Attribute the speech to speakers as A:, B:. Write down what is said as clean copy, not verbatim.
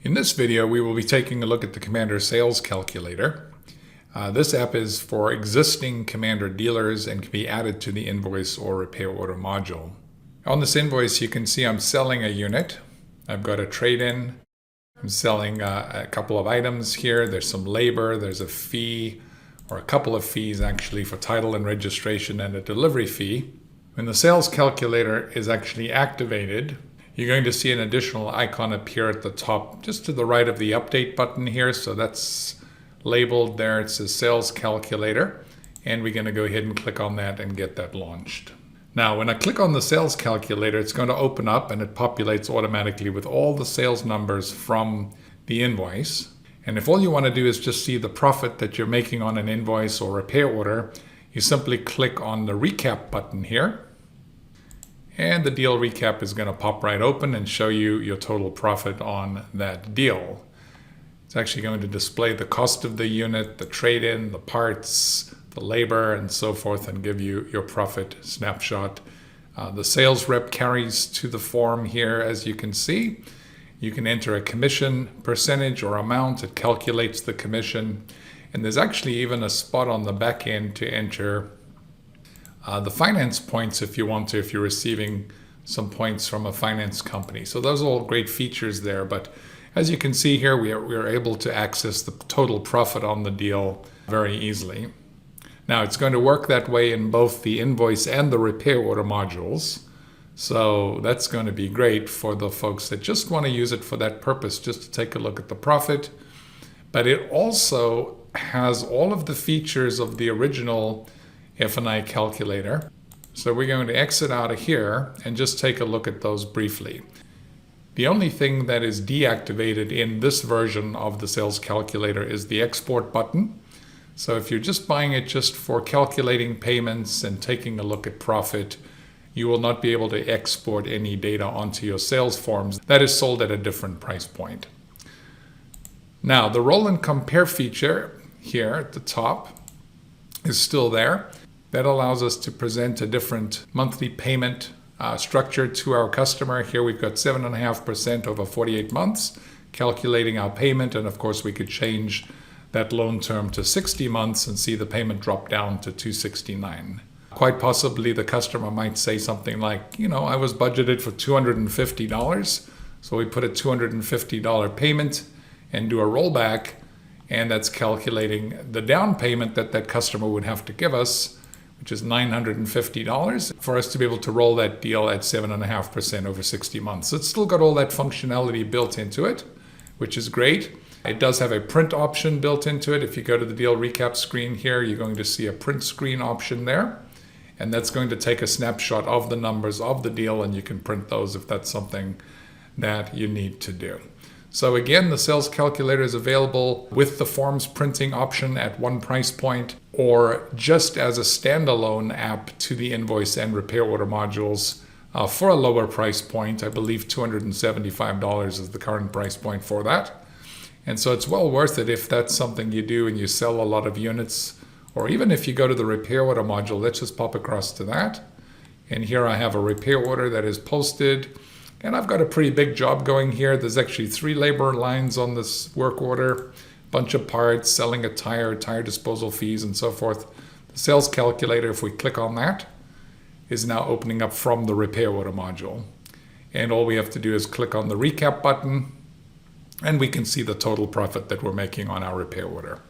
A: In this video, we will be taking a look at the Commander Sales Calculator. This app is for existing Commander dealers and can be added to the Invoice or Repair Order module. On this invoice, you can see I'm selling a unit. I've got a trade-in. I'm selling a couple of items here. There's some labor. There's a fee, or a couple of fees actually, for title and registration and a delivery fee. When the sales calculator is actually activated, you're going to see an additional icon appear at the top, just to the right of the update button here. So that's labeled there. It says Sales Calculator. And we're going to go ahead and click on that and get that launched. Now, when I click on the Sales Calculator, it's going to open up and it populates automatically with all the sales numbers from the invoice. And if all you want to do is just see the profit that you're making on an invoice or repair order, you simply click on the Recap button here. And the deal recap is going to pop right open and show you your total profit on that deal. It's actually going to display the cost of the unit, the trade-in, the parts, the labor, and so forth, and give you your profit snapshot. The sales rep carries to the form here, as you can see. You can enter a commission percentage or amount. It calculates the commission. And there's actually even a spot on the back end to enter the finance points if you want to, if you're receiving some points from a finance company. So those are all great features there. But as you can see here, we are able to access the total profit on the deal very easily. Now, it's going to work that way in both the invoice and the repair order modules. So that's going to be great for the folks that just want to use it for that purpose, just to take a look at the profit. But it also has all of the features of the original F&I calculator. So we're going to exit out of here and just take a look at those briefly. The only thing that is deactivated in this version of the sales calculator is the export button. So if you're just buying it just for calculating payments and taking a look at profit, you will not be able to export any data onto your sales forms. That is sold at a different price point. Now, the roll and compare feature here at the top is still there. That allows us to present a different monthly payment structure to our customer. Here we've got 7.5% over 48 months, calculating our payment. And of course, we could change that loan term to 60 months and see the payment drop down to $269. Quite possibly the customer might say something like, I was budgeted for $250. So we put a $250 payment and do a rollback. And that's calculating the down payment that that customer would have to give us, which is $950, for us to be able to roll that deal at 7.5% over 60 months. So it's still got all that functionality built into it, which is great. It does have a print option built into it. If you go to the deal recap screen here, you're going to see a print screen option there. And that's going to take a snapshot of the numbers of the deal, and you can print those if that's something that you need to do. So again, the sales calculator is available with the forms printing option at one price point, or just as a standalone app to the invoice and repair order modules for a lower price point. I believe $275 is the current price point for that. And so it's well worth it if that's something you do and you sell a lot of units, or even if you go to the repair order module. Let's just pop across to that. And here I have a repair order that is posted. And I've got a pretty big job going here. There's actually 3 labor lines on this work order, bunch of parts, selling a tire disposal fees, and so forth. The sales calculator, if we click on that, is now opening up from the repair order module. And all we have to do is click on the recap button, and we can see the total profit that we're making on our repair order.